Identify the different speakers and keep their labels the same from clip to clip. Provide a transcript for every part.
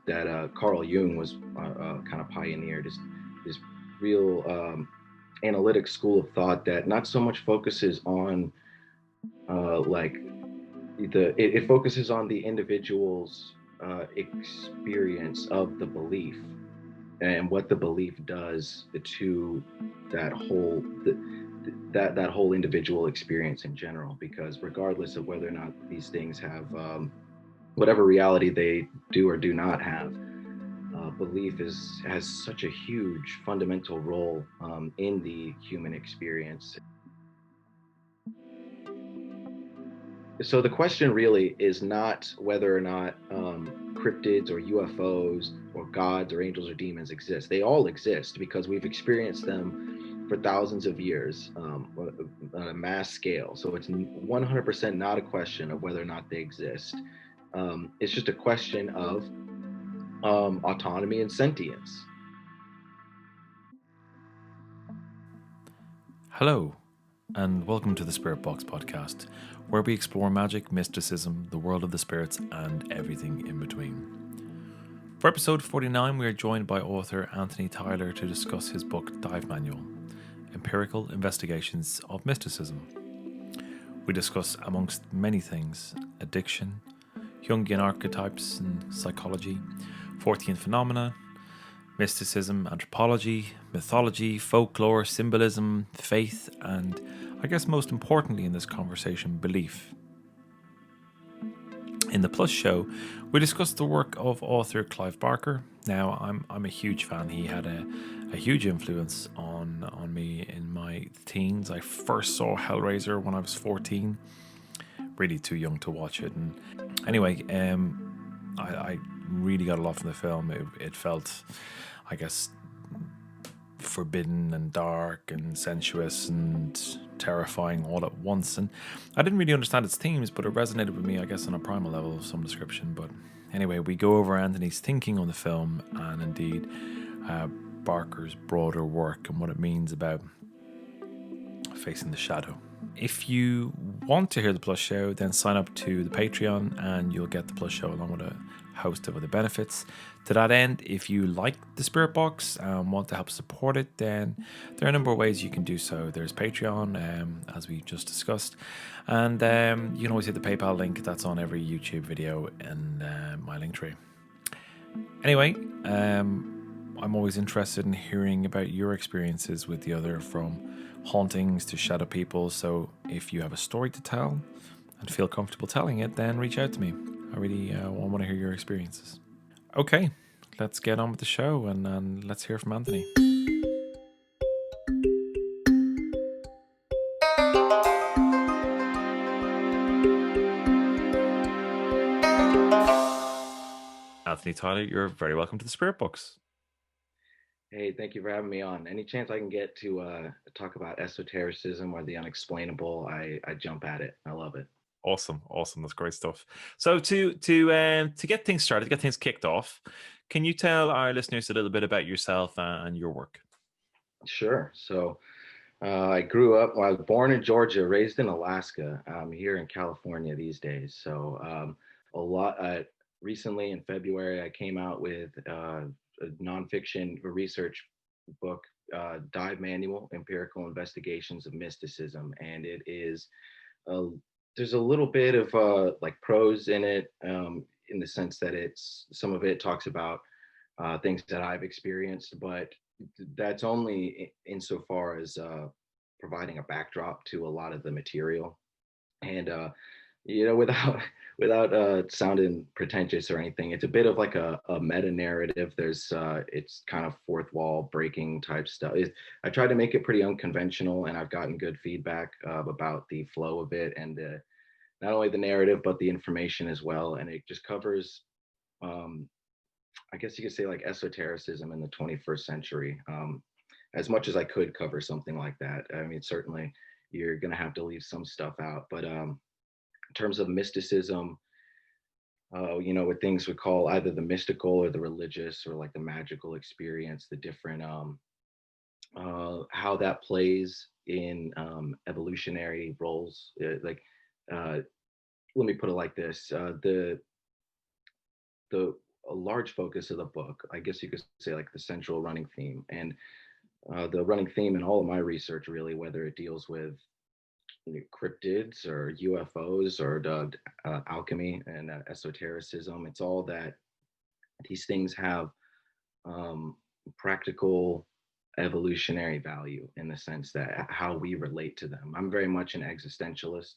Speaker 1: that Carl Jung was kind of pioneered. This real analytic school of thought that not so much focuses on like it focuses on the individual's experience of the belief and what the belief does to that whole that whole individual experience in general, because regardless of whether or not these things have whatever reality they do or do not have, belief has such a huge fundamental role in the human experience. So the question really is not whether or not cryptids or UFOs or gods or angels or demons exist. They all exist because we've experienced them for thousands of years on a mass scale. So it's 100% not a question of whether or not they exist. It's just a question of autonomy and sentience.
Speaker 2: Hello, and welcome to the Spirit Box podcast, where we explore magic, mysticism, the world of the spirits, and everything in between. For episode 49, we are joined by author Anthony Tyler to discuss his book Dive Manual, Empirical Investigations of Mysticism. We discuss, amongst many things, addiction, Jungian archetypes and psychology, fortean phenomena, mysticism, anthropology, mythology, folklore, symbolism, faith, and I guess most importantly in this conversation, belief. In the Plus show, we discussed the work of author Clive Barker. Now, I'm a huge fan. He had a huge influence on me in my teens. I first saw Hellraiser when I was 14. Really too young to watch it. And anyway, I really got a lot from the film. It felt, I guess, forbidden and dark and sensuous and terrifying all at once. And I didn't really understand its themes, but it resonated with me, I guess, on a primal level of some description. But anyway, we go over Anthony's thinking on the film and indeed Barker's broader work and what it means about facing the shadow. If you want to hear the Plus show, then sign up to the Patreon and you'll get the Plus show along with a host of other benefits. To that end, if you like the Spirit Box and want to help support it, then there are a number of ways you can do so. There's Patreon, as we just discussed, and you can always hit the PayPal link that's on every YouTube video in my link tree. Anyway, I'm always interested in hearing about your experiences with the other, from hauntings to shadow people. So if you have a story to tell and feel comfortable telling it, then reach out to me. I really want to hear your experiences. Okay, let's get on with the show and let's hear from Anthony. Anthony Tyler, you're very welcome to the Spirit Box.
Speaker 1: Hey, thank you for having me on. Any chance I can get to talk about esotericism or the unexplainable, I jump at it. I love it.
Speaker 2: Awesome. That's great stuff. So to get things started, to get things kicked off, can you tell our listeners a little bit about yourself and your work?
Speaker 1: Sure. So I grew up, well, I was born in Georgia, raised in Alaska. I'm here in California these days. So recently in February, I came out with a nonfiction research book, Dive Manual, Empirical Investigations of Mysticism. And it is there's a little bit of like prose in it, in the sense that some of it talks about things that I've experienced, but that's only insofar as providing a backdrop to a lot of the material. And without sounding pretentious or anything, it's a bit of like a meta narrative. There's it's kind of fourth wall breaking type stuff. I tried to make it pretty unconventional, and I've gotten good feedback about the flow of it and not only the narrative but the information as well. And it just covers, I guess you could say, like esotericism in the 21st century. As much as I could cover something like that. I mean, certainly you're gonna have to leave some stuff out, but in terms of mysticism, what things we call either the mystical or the religious or like the magical experience, the different how that plays in evolutionary roles. Let me put it like this: the a large focus of the book. I guess you could say like the central running theme. And the running theme in all of my research, really, whether it deals with cryptids or UFOs or alchemy and esotericism, it's all that these things have practical evolutionary value in the sense that how we relate to them. I'm very much an existentialist.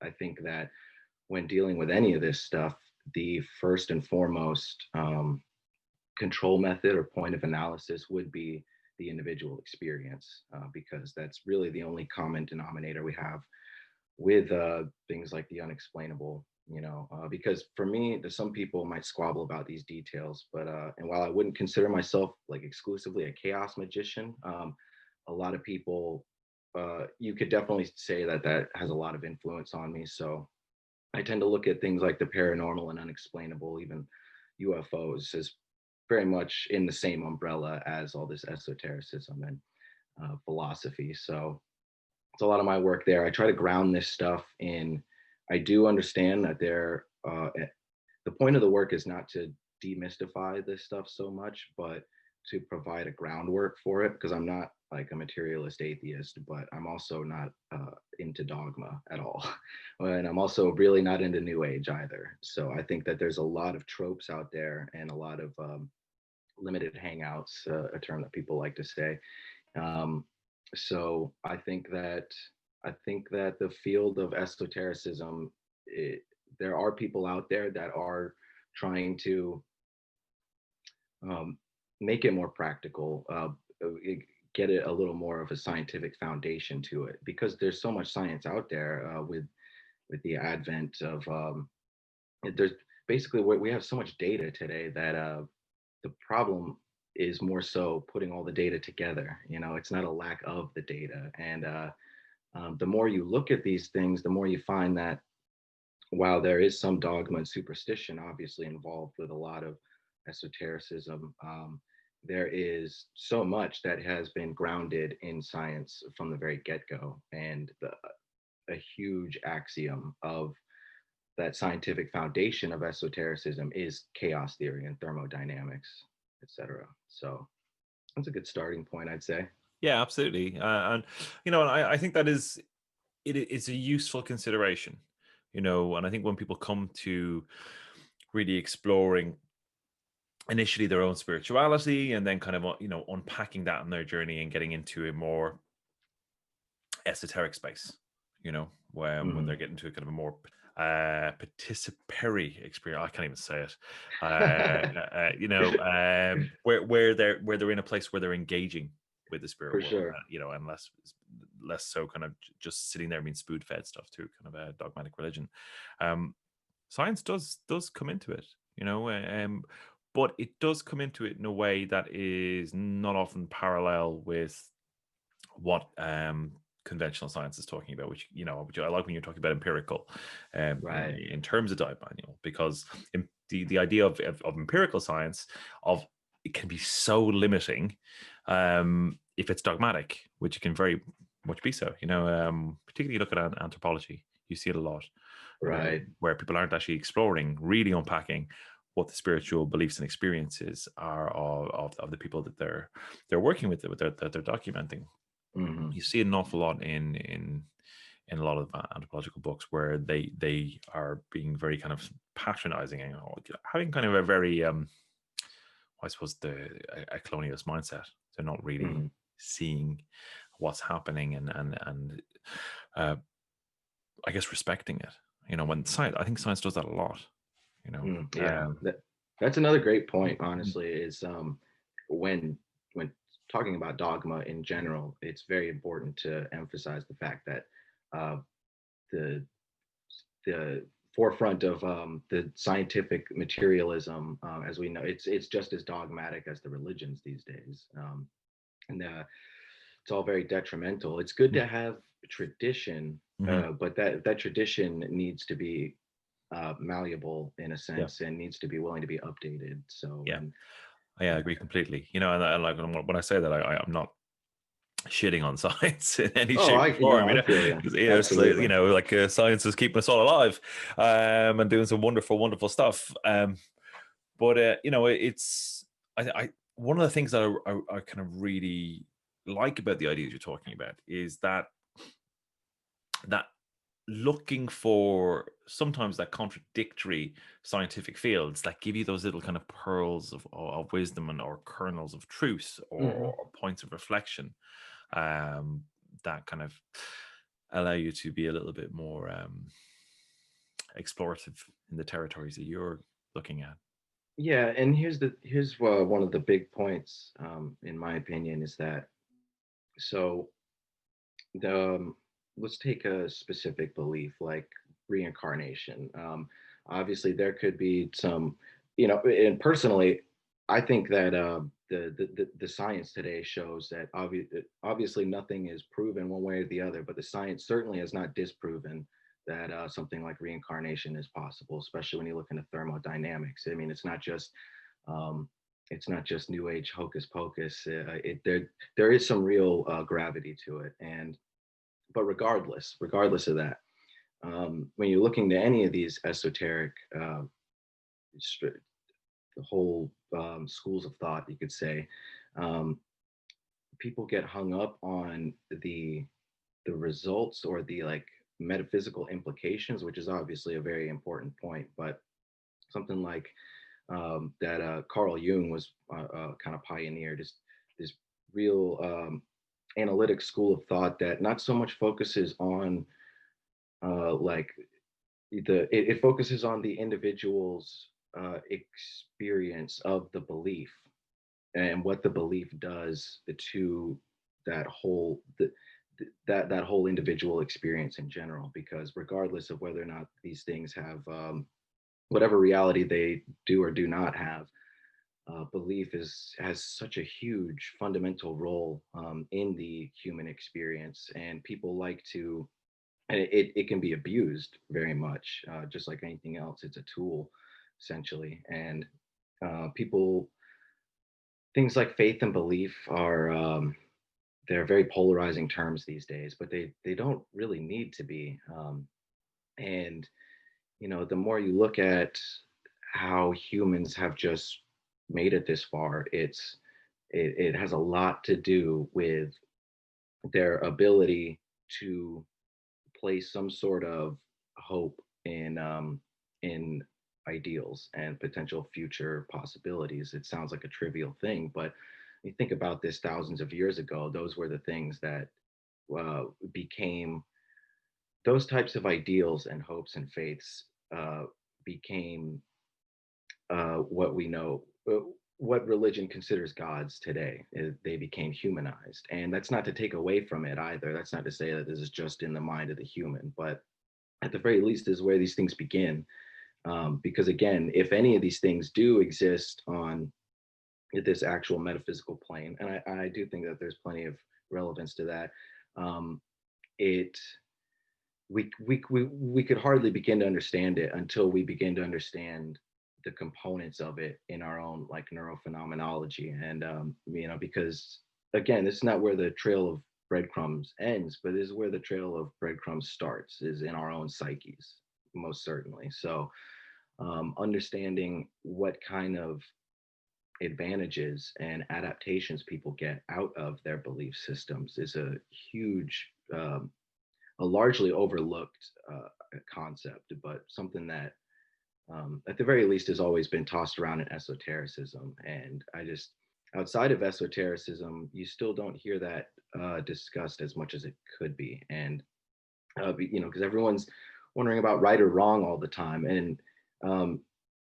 Speaker 1: I think that when dealing with any of this stuff, the first and foremost control method or point of analysis would be the individual experience, because that's really the only common denominator we have with things like the unexplainable, because for me, some people might squabble about these details, but and while I wouldn't consider myself like exclusively a chaos magician, a lot of people, you could definitely say that that has a lot of influence on me. So I tend to look at things like the paranormal and unexplainable, even UFOs, as very much in the same umbrella as all this esotericism and philosophy. So it's a lot of my work there. I try to ground this stuff in. I do understand that the point of the work is not to demystify this stuff so much, but to provide a groundwork for it, because I'm not like a materialist atheist, but I'm also not into dogma at all. And I'm also really not into New Age either. So I think that there's a lot of tropes out there and a lot of limited hangouts, a term that people like to say. So I think that the field of esotericism, there are people out there that are trying to make it more practical, get it a little more of a scientific foundation to it, because there's so much science out there with the advent of there's basically we have so much data today that the problem is more so putting all the data together. It's not a lack of the data, and the more you look at these things, the more you find that while there is some dogma and superstition obviously involved with a lot of esotericism, there is so much that has been grounded in science from the very get-go. And a huge axiom of that scientific foundation of esotericism is chaos theory and thermodynamics, etc. So that's a good starting point, I'd say.
Speaker 2: Yeah, absolutely. And I think that it's a useful consideration, and I think when people come to really exploring initially their own spirituality and then kind of unpacking that in their journey and getting into a more esoteric space, when they're getting to a kind of a more participatory experience. I can't even say it. Where they're in a place where they're engaging with the spirit
Speaker 1: For
Speaker 2: world,
Speaker 1: sure.
Speaker 2: And less so kind of just sitting there being spoon fed stuff to kind of a dogmatic religion. Science does come into it, but it does come into it in a way that is not often parallel with what conventional science is talking about, which I like when you're talking about empirical,
Speaker 1: Right.
Speaker 2: in terms of diet manual, because the idea of empirical science it can be so limiting if it's dogmatic, which it can very much be so. Particularly look at anthropology, you see it a lot,
Speaker 1: Right.
Speaker 2: where people aren't actually exploring, really unpacking what the spiritual beliefs and experiences are of the people that they're working with, that they're documenting.
Speaker 1: Mm-hmm.
Speaker 2: You see it an awful lot in a lot of anthropological books where they are being very kind of patronizing and having kind of a very I suppose a colonialist mindset. They're not really seeing what's happening and I guess respecting it. When I think science does that a lot.
Speaker 1: Yeah, that's another great point. Honestly, is when talking about dogma in general, it's very important to emphasize the fact that the forefront of the scientific materialism, as we know, it's just as dogmatic as the religions these days, and it's all very detrimental. It's good to have tradition, but that tradition needs to be malleable in a sense, and needs to be willing to be updated. So
Speaker 2: I agree completely. And like when I say that, I'm not shitting on science in any shape or form.
Speaker 1: I feel you.
Speaker 2: It's like science is keeping us all alive, and doing some wonderful, wonderful stuff. But it's I one of the things that I kind of really like about the ideas you're talking about is that looking for sometimes that contradictory scientific fields that give you those little kind of pearls of wisdom and or kernels of truth
Speaker 1: Hmm.
Speaker 2: or points of reflection, um, that kind of allow you to be a little bit more explorative in the territories that you're looking at.
Speaker 1: Yeah, and here's one of the big points, in my opinion, is that so the let's take a specific belief like reincarnation. Obviously, there could be some, and personally, I think that the science today shows that obviously nothing is proven one way or the other, but the science certainly has not disproven that something like reincarnation is possible, especially when you look into thermodynamics. I mean, um, it's not just new age hocus pocus. There is some real gravity to it, and but regardless of that, when you're looking to any of these esoteric, the whole schools of thought, you could say, um, people get hung up on the results or the like metaphysical implications, which is obviously a very important point. But something like that Carl Jung was kind of pioneered this real analytic school of thought that not so much focuses on like it focuses on the individual's experience of the belief and what the belief does to that whole that whole individual experience in general, because regardless of whether or not these things have whatever reality they do or do not have, belief has such a huge fundamental role in the human experience, and people like to, and it can be abused very much, just like anything else. It's a tool, essentially. And people, things like faith and belief are they're very polarizing terms these days, but they don't really need to be. And the more you look at how humans have just made it this far, it has a lot to do with their ability to place some sort of hope in ideals and potential future possibilities. It sounds like a trivial thing, but you think about this thousands of years ago, those were the things that became those types of ideals and hopes and faiths became what we know. What religion considers gods today. They became humanized. And that's not to take away from it either. That's not to say that this is just in the mind of the human, but at the very least is where these things begin. Because again, if any of these things do exist on this actual metaphysical plane, and I do think that there's plenty of relevance to that, um, it we could hardly begin to understand it until we begin to understand the components of it in our own like neurophenomenology. And because again, this is not where the trail of breadcrumbs ends, but this is where the trail of breadcrumbs starts, is in our own psyches, most certainly. So understanding what kind of advantages and adaptations people get out of their belief systems is a huge a largely overlooked concept, but something that, at the very least, has always been tossed around in esotericism. And outside of esotericism, you still don't hear that discussed as much as it could be. And, because everyone's wondering about right or wrong all the time. And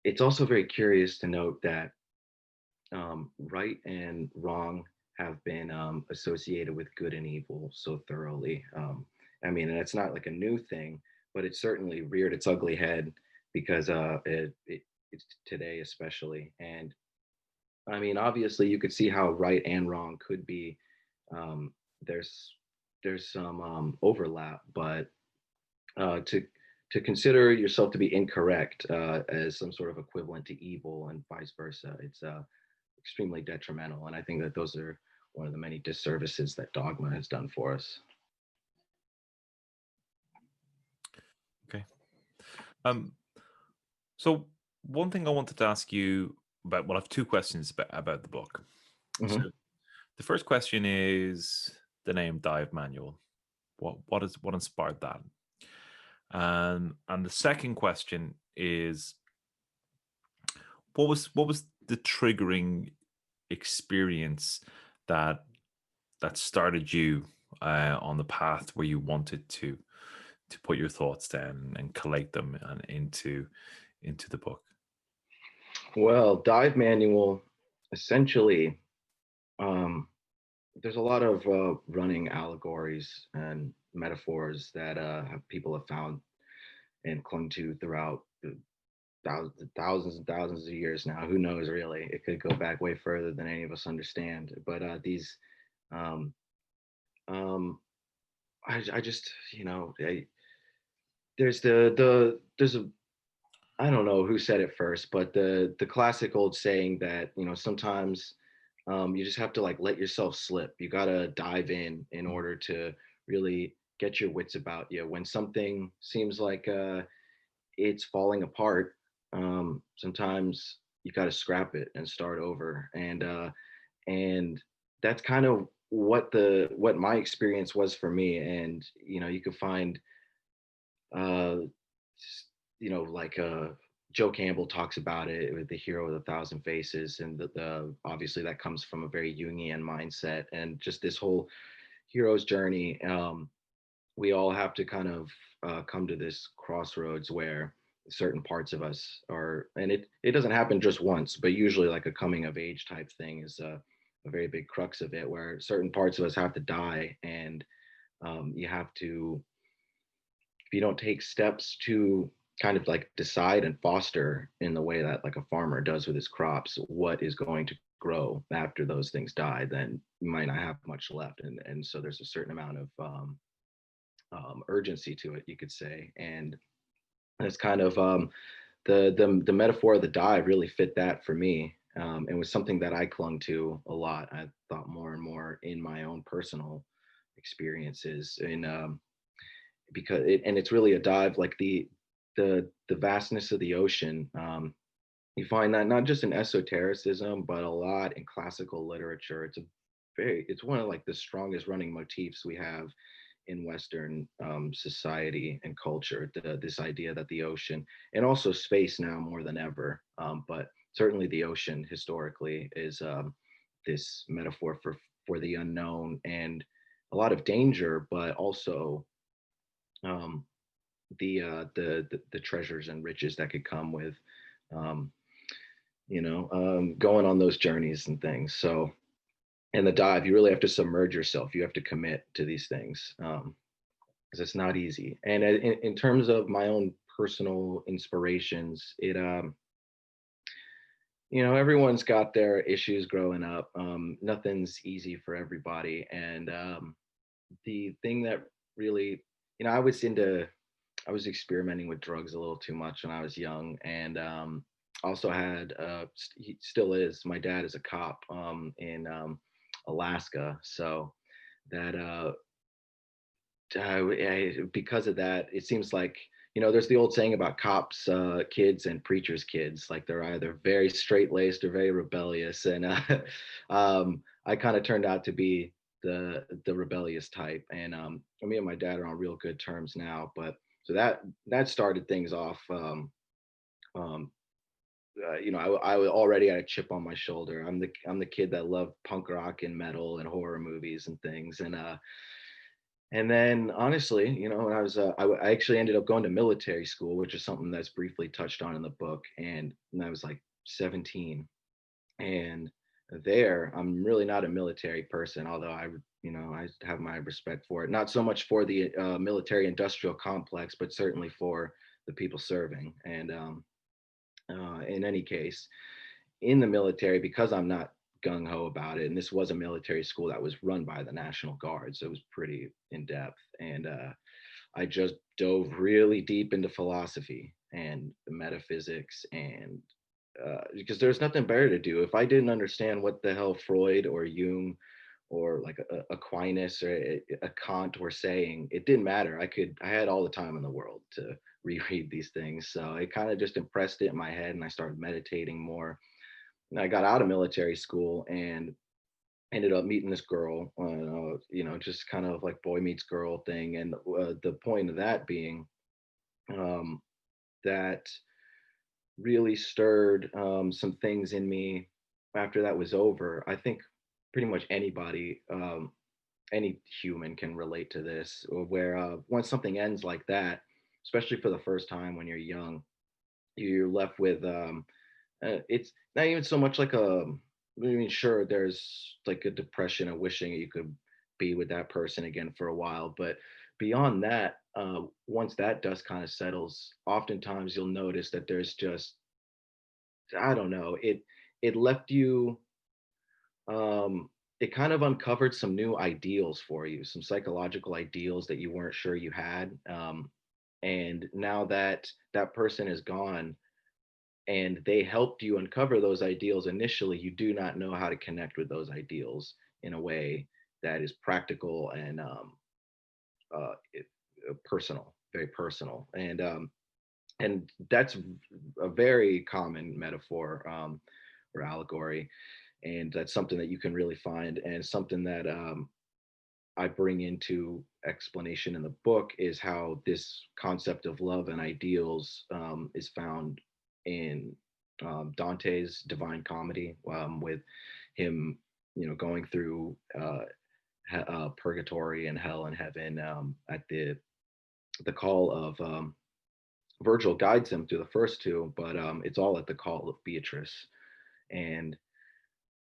Speaker 1: it's also very curious to note that right and wrong have been associated with good and evil so thoroughly. I mean, and it's not like a new thing, but it certainly reared its ugly head because it's today especially. And I mean, obviously, you could see how right and wrong could be. Um, there's there's some overlap, but to consider yourself to be incorrect as some sort of equivalent to evil and vice versa, it's extremely detrimental. And I think that those are one of the many disservices that dogma has done for us.
Speaker 2: Okay. Um, so one thing I wanted to ask you but well, I have two questions about the book.
Speaker 1: Hmm.
Speaker 2: So the first question is the name Dive Manual. What inspired that? And the second question is what was the triggering experience that that started you on the path where you wanted to put your thoughts down and collate them and into the book.
Speaker 1: Well, dive manual, essentially, um, there's a lot of running allegories and metaphors that people have found and clung to throughout the thousands and thousands of years now. Who knows, really? It could go back way further than any of us understand. But these, um, um, I just, there's there's a I don't know who said it first, but the classic old saying that sometimes you just have to like let yourself slip. You gotta dive in
Speaker 2: Mm.
Speaker 1: order to really get your wits about you. When something seems like it's falling apart, sometimes you got to scrap it and start over. And that's kind of what my experience was for me. And you could find uh, like Joe Campbell talks about it with the hero of the thousand faces, and the obviously that comes from a very Jungian mindset, and just this whole hero's journey. We all have to kind of come to this crossroads where certain parts of us are, and it doesn't happen just once, but usually like a coming of age type thing is a very big crux of it, where certain parts of us have to die, and you have to, if you don't take steps to kind of like decide and foster in the way that like a farmer does with his crops what is going to grow after those things die, then you might not have much left. And so there's a certain amount of urgency to it, you could say. And it's kind of the metaphor of the dive really fit that for me. And was something that I clung to a lot. I thought more and more in my own personal experiences, and and it's really a dive like the vastness of the ocean. You find that not just in esotericism, but a lot in classical literature. It's one of like the strongest running motifs we have in Western society and culture. This idea that the ocean and also space now more than ever, but certainly the ocean historically is this metaphor for the unknown and a lot of danger, but also um, the treasures and riches that could come with um, going on those journeys and things. So in the dive, you really have to submerge yourself. You have to commit to these things because it's not easy. And in terms of my own personal inspirations, everyone's got their issues growing up. Nothing's easy for everybody. And the thing that really, I was experimenting with drugs a little too much when I was young, and also had he still is. My dad is a cop in Alaska, so that because of that, it seems like there's the old saying about cops' kids and preachers' kids. Like they're either very straight laced or very rebellious, and I kind of turned out to be the rebellious type. And me and my dad are on real good terms now, but so that started things off. Um, I was already had a chip on my shoulder. I'm the kid that loved punk rock and metal and horror movies and things. And then honestly, when I actually ended up going to military school, which is something that's briefly touched on in the book. And when I was like 17, and there I'm really not a military person, although I have my respect for it. Not so much for the military industrial complex, but certainly for the people serving. And in any case, in the military, because I'm not gung ho about it, and this was a military school that was run by the National Guard, so it was pretty in depth. And I just dove really deep into philosophy and metaphysics, and because there's nothing better to do. If I didn't understand what the hell Freud or Jung or like Aquinas or a Kant were saying, it didn't matter. I had all the time in the world to reread these things. So it kind of just impressed it in my head, and I started meditating more. And I got out of military school and ended up meeting this girl, just kind of like boy meets girl thing. And the point of that being um, that really stirred some things in me after that was over. I think pretty much anybody, any human can relate to this, where once something ends like that, especially for the first time when you're young, you're left with it's not even so much like I mean, sure, there's like a depression of wishing you could be with that person again for a while, but beyond that, once that dust kind of settles, oftentimes you'll notice that there's just, I don't know, it left you, it kind of uncovered some new ideals for you, some psychological ideals that you weren't sure you had. And now that that person is gone, and they helped you uncover those ideals initially, you do not know how to connect with those ideals in a way that is practical and personal, very personal. And that's a very common metaphor, or allegory, and that's something that you can really find, and something that I bring into explanation in the book is how this concept of love and ideals is found in Dante's Divine Comedy, with him, going through purgatory and hell and heaven, at the call of Virgil guides him through the first two, but it's all at the call of Beatrice. And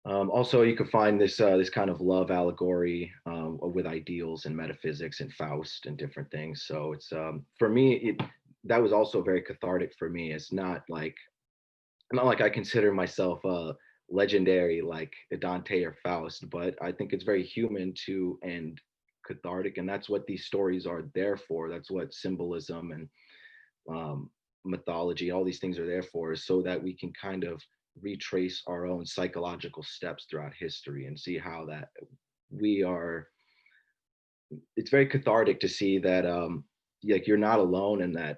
Speaker 1: also, you could find this kind of love allegory with ideals and metaphysics and Faust and different things. So it's for me, that was also very cathartic for me. It's not like I consider myself legendary like Dante or Faust, but I think it's very human to and cathartic, and that's what these stories are there for. That's what symbolism and mythology, all these things are there for, is so that we can kind of retrace our own psychological steps throughout history and see how that we are. It's very cathartic to see that like you're not alone, and that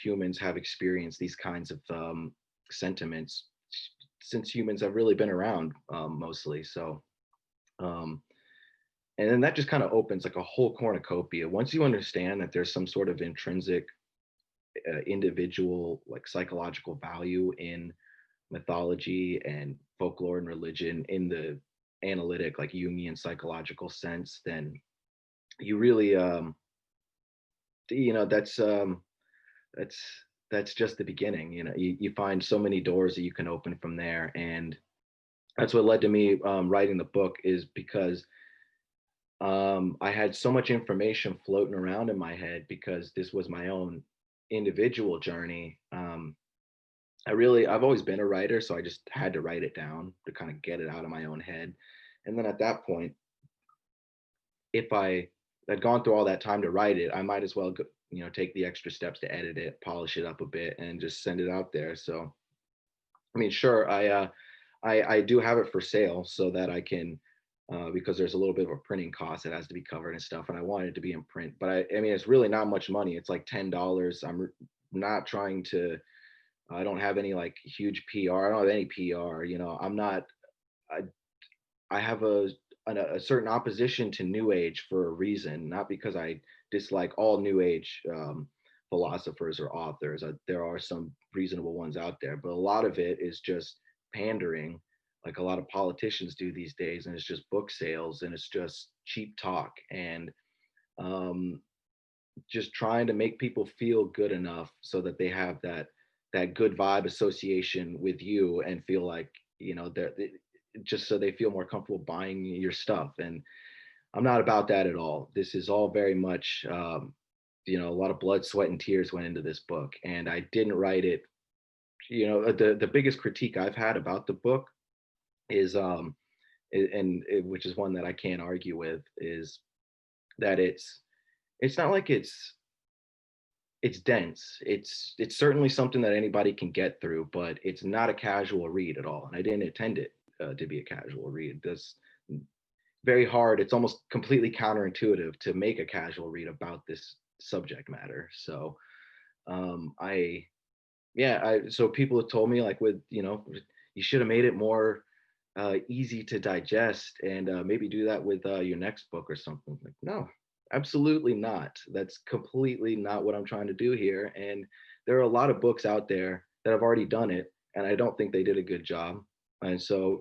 Speaker 1: humans have experienced these kinds of sentiments since humans have really been around, mostly. So um, and then that just kind of opens like a whole cornucopia once you understand that there's some sort of intrinsic individual like psychological value in mythology and folklore and religion in the analytic like Jungian psychological sense. Then you really you know that's that's just the beginning. You find so many doors that you can open from there. And that's what led to me writing the book, is because I had so much information floating around in my head because this was my own individual journey. I've always been a writer, so I just had to write it down to kind of get it out of my own head. And then at that point, if I had gone through all that time to write it, I might as well go, take the extra steps to edit it, polish it up a bit, and just send it out there. So, I mean, sure, I do have it for sale so that I can, because there's a little bit of a printing cost that has to be covered and stuff, and I want it to be in print. But I mean, it's really not much money. It's like $10. Not trying to. I don't have any like huge PR. I don't have any PR. I'm not. I I have a certain opposition to New Age for a reason, not because I dislike all New Age philosophers or authors. There are some reasonable ones out there, but a lot of it is just pandering, like a lot of politicians do these days, and it's just book sales, and it's just cheap talk, and um, just trying to make people feel good enough so that they have that good vibe association with you and feel like they're just so they feel more comfortable buying your stuff. And I'm not about that at all. This is all very much a lot of blood, sweat, and tears went into this book, and I didn't write it. The biggest critique I've had about the book is which is one that I can't argue with, is that it's not like it's dense. It's certainly something that anybody can get through, but it's not a casual read at all. And I didn't intend it to be a casual read. That's very hard. It's almost completely counterintuitive to make a casual read about this subject matter. So I yeah, so people have told me, like, with you should have made it more easy to digest, and maybe do that with your next book or something. Like, no, absolutely not. That's completely not what I'm trying to do here. And there are a lot of books out there that have already done it, and I don't think they did a good job. And so,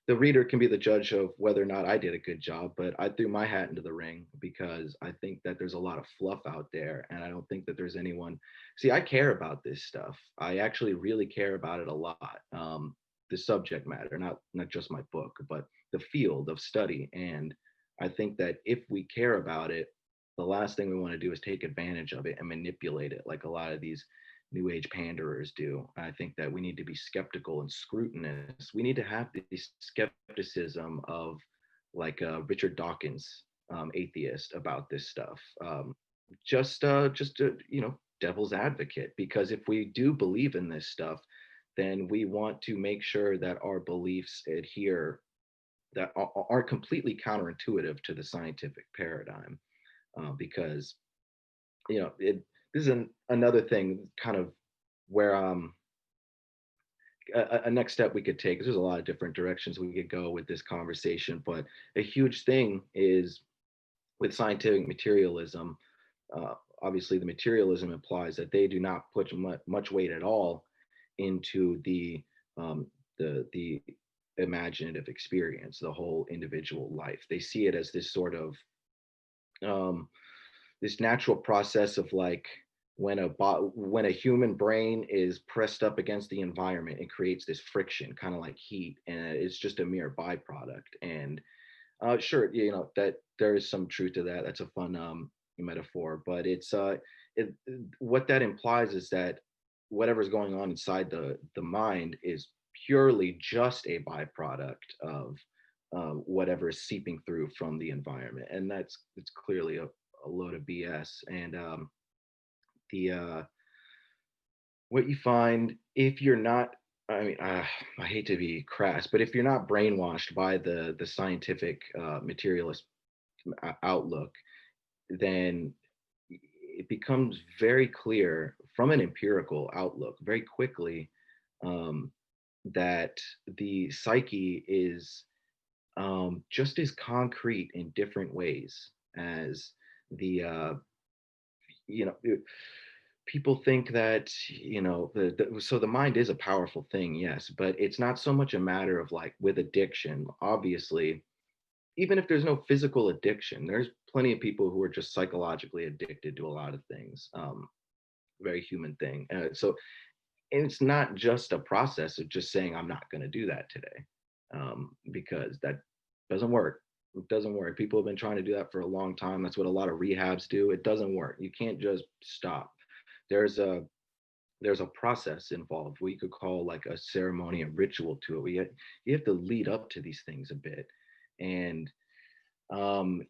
Speaker 1: the reader can be the judge of whether or not I did a good job, but I threw my hat into the ring because I think that there's a lot of fluff out there, and I don't think that there's anyone. See, I care about this stuff. I actually really care about it a lot. The subject matter, not just my book, but the field of study. And I think that if we care about it, the last thing we want to do is take advantage of it and manipulate it like a lot of these new age panderers do. I think that we need to be skeptical and scrutinous. We need to have the skepticism of like Richard Dawkins, atheist, about this stuff. Devil's advocate, because if we do believe in this stuff, then we want to make sure that our beliefs adhere, that are completely counterintuitive to the scientific paradigm, because this is another thing kind of where a next step we could take. There's a lot of different directions we could go with this conversation, but a huge thing is with scientific materialism. Obviously, the materialism implies that they do not put much weight at all into the imaginative experience, the whole individual life. They see it as this sort of um, this natural process of like when a human brain is pressed up against the environment, it creates this friction, kind of like heat, and it's just a mere byproduct. And sure, that there is some truth to that. That's a fun metaphor, but what that implies is that whatever's going on inside the mind is purely just a byproduct of whatever is seeping through from the environment, and it's clearly a load of BS. And the what you find if you're not, I mean, I hate to be crass, but if you're not brainwashed by the scientific materialist outlook, then it becomes very clear from an empirical outlook very quickly, um, that the psyche is just as concrete in different ways as the you know people think that so the mind is a powerful thing, yes, but it's not so much a matter of like with addiction. Obviously, even if there's no physical addiction, there's plenty of people who are just psychologically addicted to a lot of things. Very human thing. So and it's not just a process of just saying I'm not going to do that today, because that doesn't work. It doesn't work. People have been trying to do that for a long time. That's what a lot of rehabs do. It doesn't work. You can't just stop. There's a there's a process involved. We could call like a ceremony, a ritual to it. You have to lead up to these things a bit, and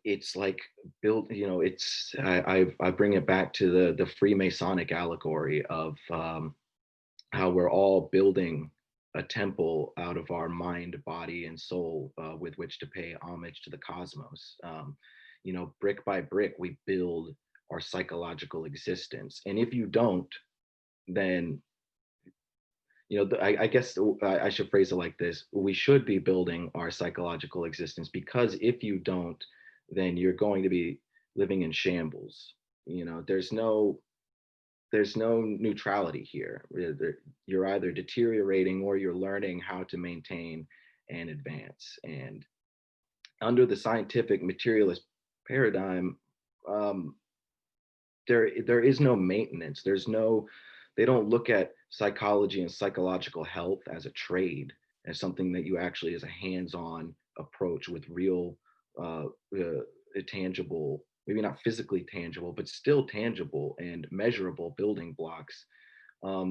Speaker 1: it's like built. It's I bring it back to the Freemasonic allegory of how we're all building a temple out of our mind, body, and soul, with which to pay homage to the cosmos. Brick by brick, we build our psychological existence. And if you don't, then, I guess I should phrase it like this: we should be building our psychological existence, because if you don't, then you're going to be living in shambles. There's no neutrality here. You're either deteriorating or you're learning how to maintain and advance. And under the scientific materialist paradigm, um, there is no maintenance. They don't look at psychology and psychological health as a trade, as something that you actually, as a hands-on approach with real, tangible, maybe not physically tangible, but still tangible and measurable building blocks.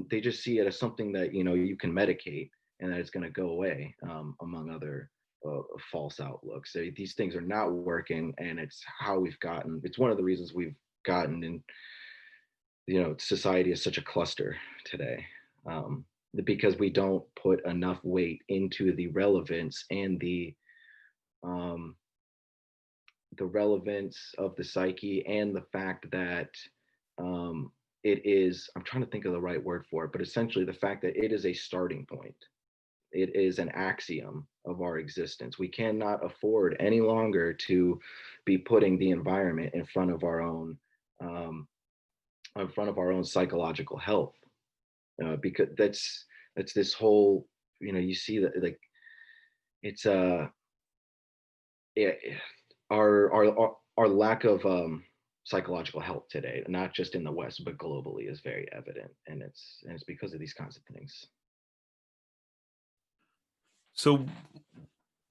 Speaker 1: They just see it as something that you can medicate and that it's going to go away, among other false outlooks. These things are not working, and it's how we've gotten. It's one of the reasons we've gotten in. Society is such a cluster today, because we don't put enough weight into um, the relevance of the psyche, and the fact that, it is, I'm trying to think of the right word for it, but essentially the fact that it is a starting point. It is an axiom of our existence. We cannot afford any longer to be putting the environment um, in front of our own psychological health, because that's this whole, you see that, like, it's yeah, our lack of psychological health today, not just in the West but globally, is very evident, and it's because of these kinds of things.
Speaker 2: So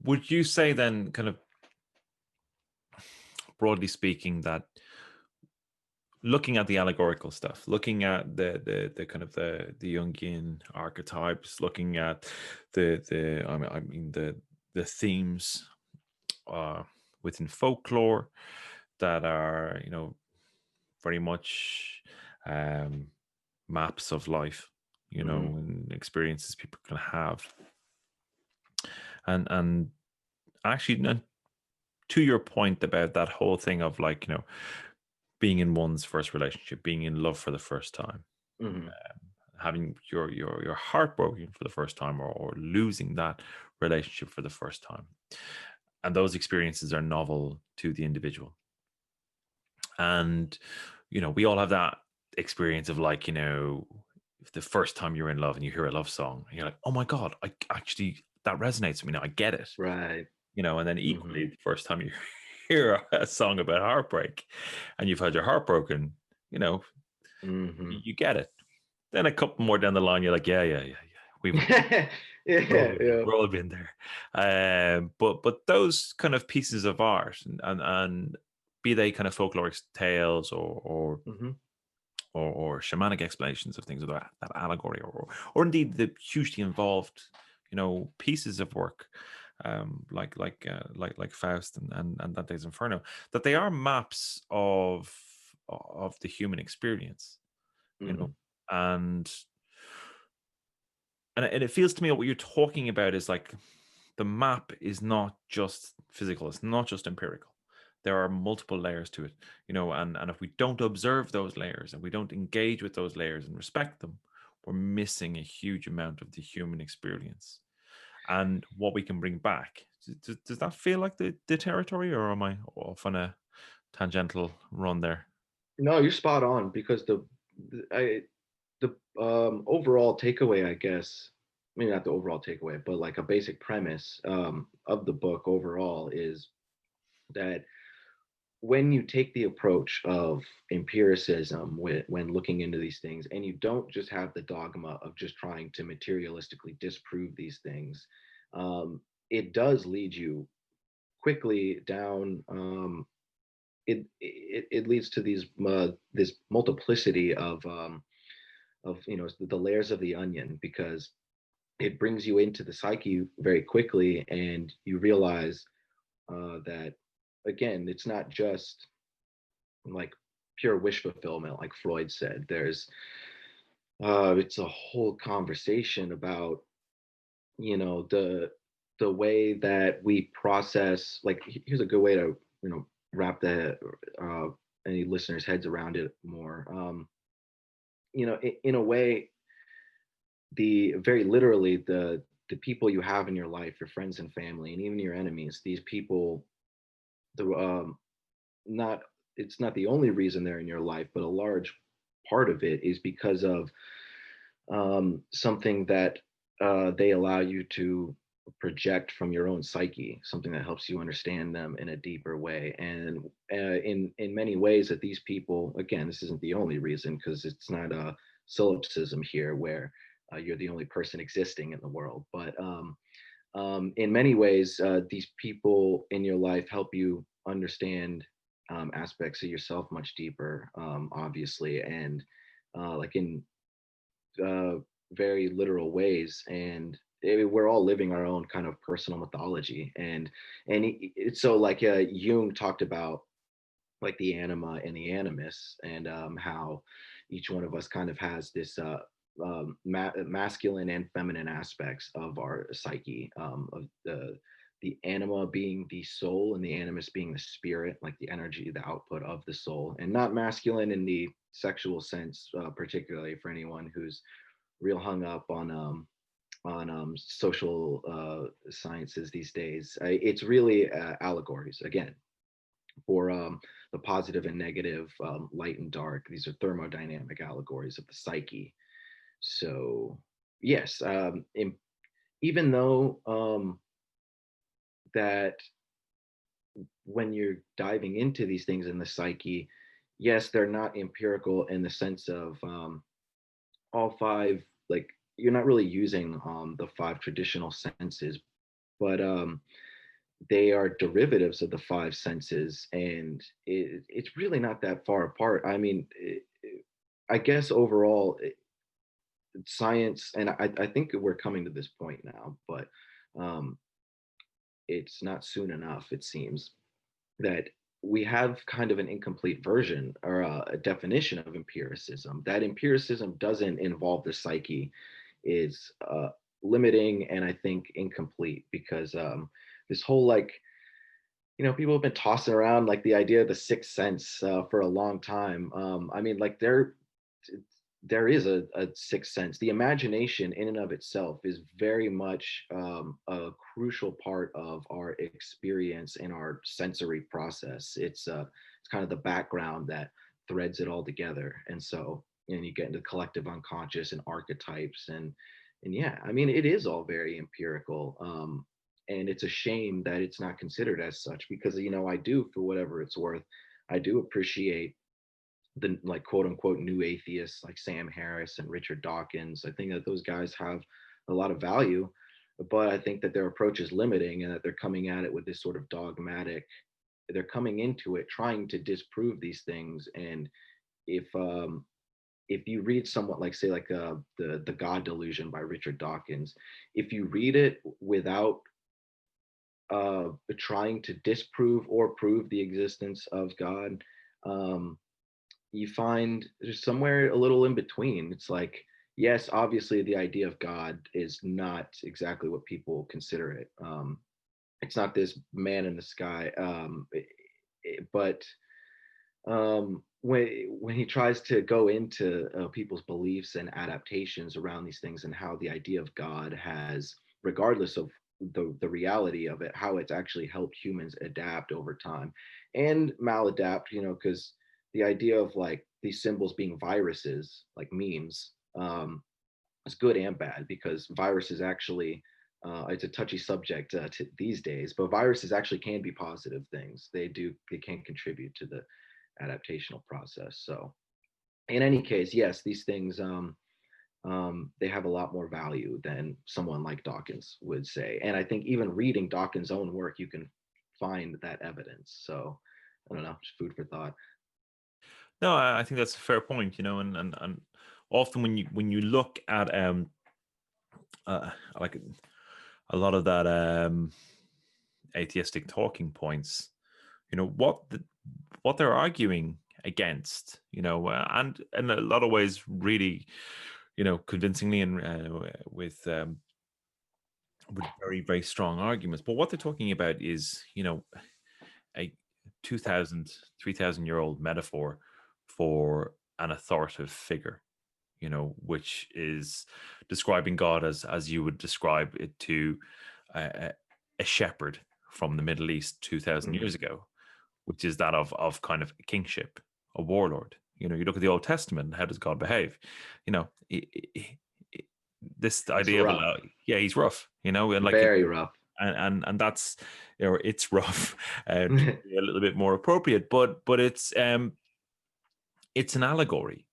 Speaker 2: would you say then, kind of broadly speaking, that looking at the allegorical stuff, looking at the kind of the Jungian archetypes, looking at the I mean the themes uh, within folklore that are, very much um, maps of life,
Speaker 1: Hmm.
Speaker 2: and experiences people can have, and actually, to your point about that whole thing of, like, being in one's first relationship, being in love for the first time,
Speaker 1: Hmm.
Speaker 2: having your heart broken for the first time, or losing that relationship for the first time, and those experiences are novel to the individual. And we all have that experience of, like, the first time you're in love and you hear a love song and you're like, oh my god, I actually, that resonates with me now, I get it.
Speaker 1: Right.
Speaker 2: And then
Speaker 1: Hmm.
Speaker 2: equally, the first time you hear a song about heartbreak and you've had your heart broken, you know
Speaker 1: Hmm.
Speaker 2: you get it. Then a couple more down the line, you're like, yeah, yeah, yeah, yeah, we've
Speaker 1: Yeah, yeah.
Speaker 2: we're all been there. But those kind of pieces of art, and be they kind of folkloric tales,
Speaker 1: Hmm.
Speaker 2: or shamanic explanations of things, or that allegory, or indeed the hugely involved, pieces of work, like Faust, and Dante's Inferno, that they are maps of the human experience, you know,
Speaker 1: Hmm.
Speaker 2: and and it feels to me what you're talking about is, like, the map is not just physical, it's not just empirical. There are multiple layers to it, and if we don't observe those layers and we don't engage with those layers and respect them, we're missing a huge amount of the human experience and what we can bring back. Does that feel like the territory, or am I off on a tangential run there?
Speaker 1: No, you're spot on, because the overall takeaway, I guess, maybe not the overall takeaway, but like a basic premise of the book overall is that when you take the approach of empiricism when looking into these things, and you don't just have the dogma of just trying to materialistically disprove these things, it does lead you quickly down. It leads to this multiplicity of the layers of the onion, because it brings you into the psyche very quickly, and you realize that, again, it's not just like pure wish fulfillment, like Freud said. It's a whole conversation about, the way that we process. Like, here's a good way to, wrap the uh, any listeners' heads around it more. In a way, the very literally, the people you have in your life, your friends and family, and even your enemies, these people, the not it's not the only reason they're in your life, but a large part of it is because of something that they allow you to project from your own psyche, something that helps you understand them in a deeper way. And in many ways, that these people, again, this isn't the only reason, because it's not a solipsism here where you're the only person existing in the world, but in many ways, these people in your life help you understand aspects of yourself much deeper, obviously, and like in uh, very literal ways. And we're all living our own kind of personal mythology. And it's so, like, Jung talked about, like, the anima and the animus, and how each one of us kind of has this masculine and feminine aspects of our psyche, of the anima being the soul and the animus being the spirit, like the energy, the output of the soul, and not masculine in the sexual sense, particularly for anyone who's real hung up social sciences these days. It's really allegories again for the positive and negative, light and dark. These are thermodynamic allegories of the psyche. So yes, even though that when you're diving into these things in the psyche, yes, they're not empirical in the sense of all five, like you're not really using the five traditional senses, but they are derivatives of the five senses, and it's really not that far apart. I mean, I guess overall, science, and I think we're coming to this point now, but um, it's not soon enough, it seems, that we have kind of an incomplete version or a definition of empiricism. That empiricism doesn't involve the psyche is limiting and I think incomplete because this whole like, people have been tossing around like the idea of the sixth sense for a long time. I mean, like there is a sixth sense. The imagination in and of itself is very much a crucial part of our experience and our sensory process. It's kind of the background that threads it all together. And so, you get into collective unconscious and archetypes and yeah, I mean, it is all very empirical. And it's a shame that it's not considered as such because I do, for whatever it's worth, I do appreciate the like quote unquote new atheists like Sam Harris and Richard Dawkins. I think that those guys have a lot of value, but I think that their approach is limiting and that they're coming at it with this sort of dogmatic. They're coming into it trying to disprove these things, and if you read somewhat like say like the God Delusion by Richard Dawkins, if you read it without trying to disprove or prove the existence of God, you find there's somewhere a little in between. It's like, yes, obviously the idea of God is not exactly what people consider it. It's not this man in the sky, but when he tries to go into people's beliefs and adaptations around these things and how the idea of God has, regardless of the reality of it, how it's actually helped humans adapt over time and maladapt, because the idea of like these symbols being viruses, like memes, is good and bad because viruses actually, it's a touchy subject these days, but viruses actually can be positive things. They can contribute to the adaptational process. So in any case, yes, these things, they have a lot more value than someone like Dawkins would say. And I think even reading Dawkins' own work, you can find that evidence. So I don't know, just food for thought.
Speaker 2: No, I think that's a fair point, and often when you look at like a lot of that atheistic talking points, what they're arguing against, and in a lot of ways really, convincingly and with very, very strong arguments. But what they're talking about is, a 2,000, 3,000-year-old metaphor for an authoritative figure, which is describing God as you would describe it to a shepherd from the Middle East 2,000
Speaker 1: Mhm.
Speaker 2: years ago, which is that of kind of kingship, a warlord. You look at the Old Testament, how does God behave? This
Speaker 1: He's
Speaker 2: idea of
Speaker 1: rough,
Speaker 2: yeah, he's rough, and like
Speaker 1: very rough.
Speaker 2: and that's it's rough, to be a little bit more appropriate, but it's an allegory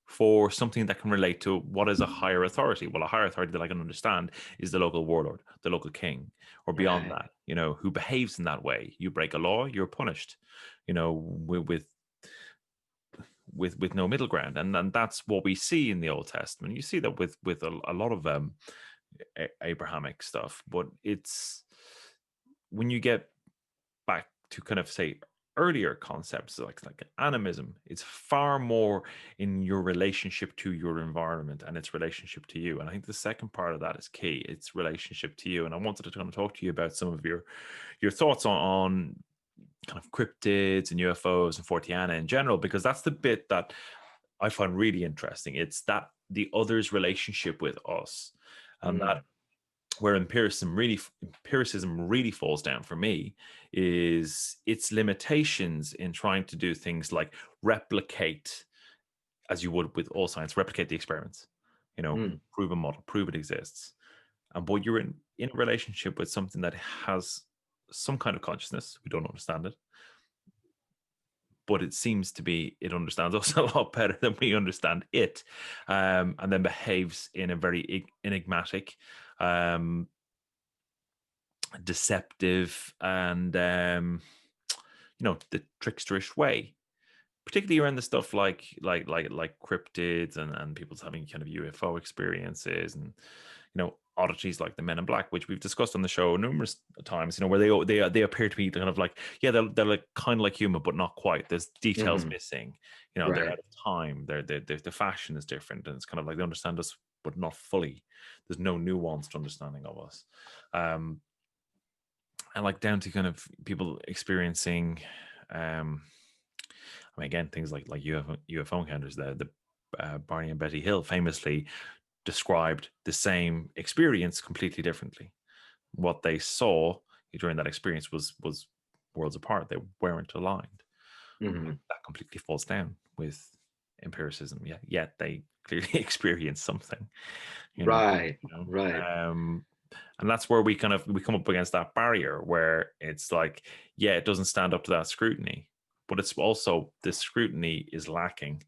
Speaker 2: for something that can relate to what is a higher authority. Well, a higher authority that I can understand is the local warlord, the local king, or beyond
Speaker 1: Right.
Speaker 2: that, who behaves in that way. You break a law, you're punished, with no middle ground, and that's what we see in the Old Testament. You see that with a lot of Abrahamic stuff, but it's when you get back to kind of say earlier concepts like animism, it's far more in your relationship to your environment and its relationship to you. And I think the second part of that is key, its relationship to you. And I wanted to kind of talk to you about some of your thoughts on kind of cryptids and UFOs and forteana in general, because that's the bit that I find really interesting. It's that the other's relationship with us, and that
Speaker 1: Mm.
Speaker 2: where empiricism really falls down for me is its limitations in trying to do things like replicate, as you would with all science, replicate the experiments.
Speaker 1: Mm,
Speaker 2: Prove a model, prove it exists. And but you're in a relationship with something that has some kind of consciousness. We don't understand it, but it seems to be it understands us a lot better than we understand it, and then behaves in a very enigmatic, um, deceptive, and the tricksterish way, particularly around the stuff like cryptids and people's having kind of UFO experiences, and oddities like the Men in Black, which we've discussed on the show numerous times. Where they appear to be kind of like, yeah, they're like kind of like human, but not quite. There's details
Speaker 1: hmm.
Speaker 2: missing. They're
Speaker 1: Right.
Speaker 2: out of time. The fashion is different, and it's kind of like they understand us, but not fully. There's no nuanced understanding of us. And like down to kind of people experiencing, I mean, again, things like UFO encounters. The Barney and Betty Hill famously described the same experience completely differently. What they saw during that experience was worlds apart. They weren't aligned.
Speaker 1: Hmm.
Speaker 2: That completely falls down with empiricism. Yet they clearly experience something. You know.
Speaker 1: Right.
Speaker 2: You know.
Speaker 1: Right.
Speaker 2: Um, and that's where we come up against that barrier where it's like, yeah, it doesn't stand up to that scrutiny, but it's also the scrutiny is lacking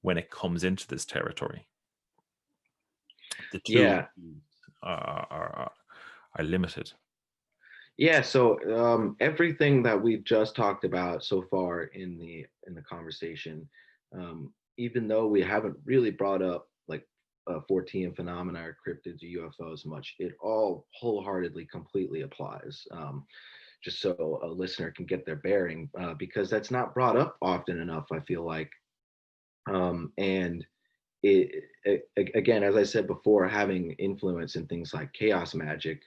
Speaker 2: when it comes into this territory. The tools
Speaker 1: Yeah.
Speaker 2: are limited.
Speaker 1: Yeah. So everything that we've just talked about so far in the conversation, even though we haven't really brought up like fortean phenomena or cryptids or UFOs much, it all wholeheartedly completely applies. Just so a listener can get their bearing, because that's not brought up often enough, I feel like. And again, as I said before, having influence in things like chaos magic,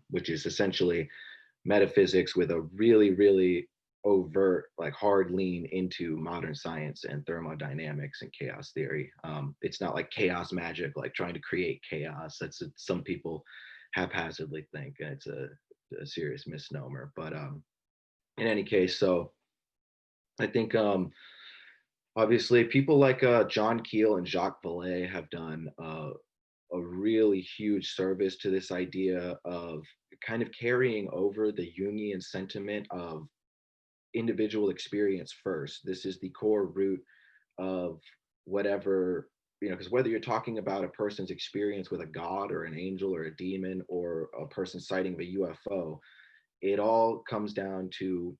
Speaker 1: which is essentially metaphysics with a really, really overt, like hard lean into modern science and thermodynamics and chaos theory. It's not like chaos magic, like trying to create chaos. Some people haphazardly think, and it's a serious misnomer. But in any case, so I think obviously people like John Keel and Jacques Vallée have done a really huge service to this idea of kind of carrying over the Jungian sentiment of individual experience first. This is the core root of whatever, because whether you're talking about a person's experience with a god or an angel or a demon or a person sighting a UFO, it all comes down to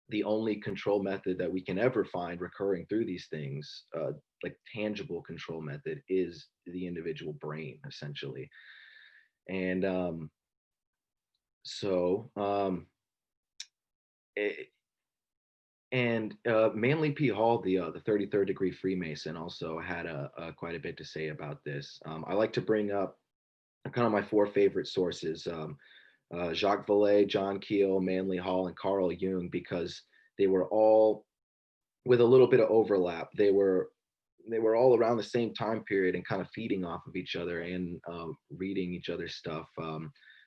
Speaker 1: the only control method that we can ever find recurring through these things, like tangible control method, is the individual brain, essentially. And so, it, and Manly P. Hall, the 33rd degree Freemason, also had quite a bit to say about this. I like to bring up kind of my four favorite sources: Jacques Vallée, John Keel, Manly Hall, and Carl Jung, because they were all, with a little bit of overlap, they were all around the same time period and kind of feeding off of each other and reading each other's stuff.